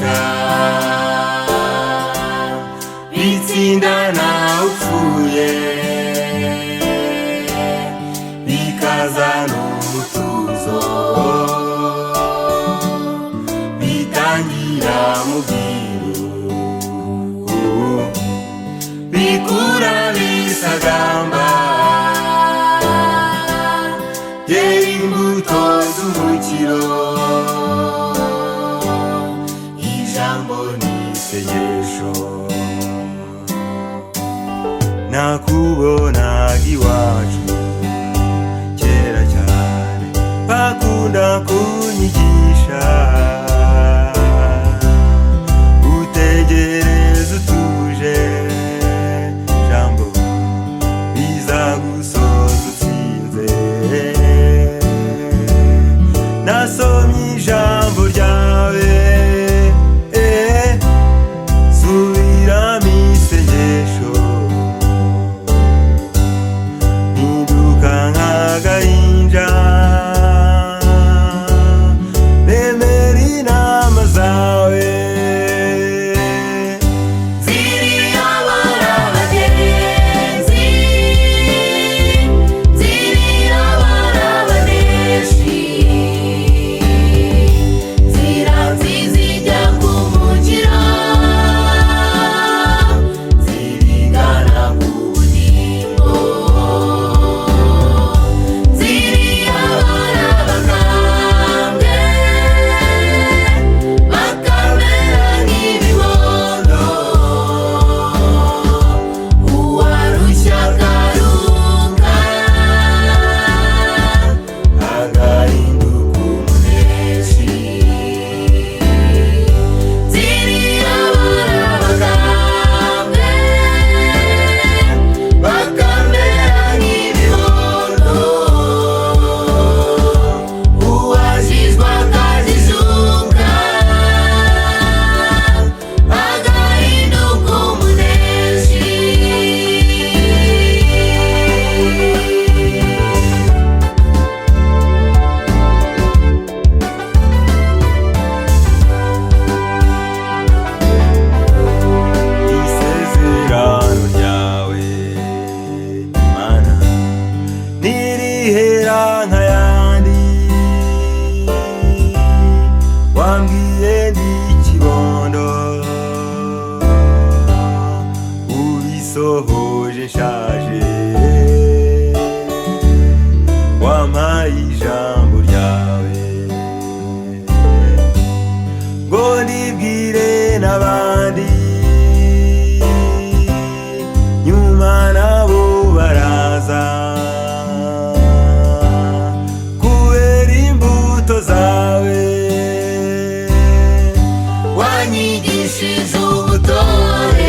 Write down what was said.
bigakira bitsindana upfuye bikazana umutuzo bitangira mu bwiru bikura bisagamba byera imbuto z'umukiro ijambo n'isengesho nakubonaga iwacu kera cyane bakunda kunyigisha utegereza utuje jambo bizagusoza utsinze nasomye ijambo ryawe subiramo isengesho mpinduka nk'agahinja nemera inama zawe ziriyobora abagenzi ziriyobora abaneshi zira nziza ijya kumukira zirigana ku bugingo ziriyobora abakambwe bakamera nk'ibibondo uwarushya akaruhuka agahinduka umuneshi ziriyobora abakambwe bakamera nk'ibibondo uwajijwe akajijuka agahinduka umuneshi. isezerano ryawe mana ntirihera nk'ayandi wambwiye ndi ikibondo ubisohoje nshaje wampaye ijambo ryawe ngo ndibwire n'abandi nyuma nabo baraza kubera imbuto zawe wanyigishije ubutore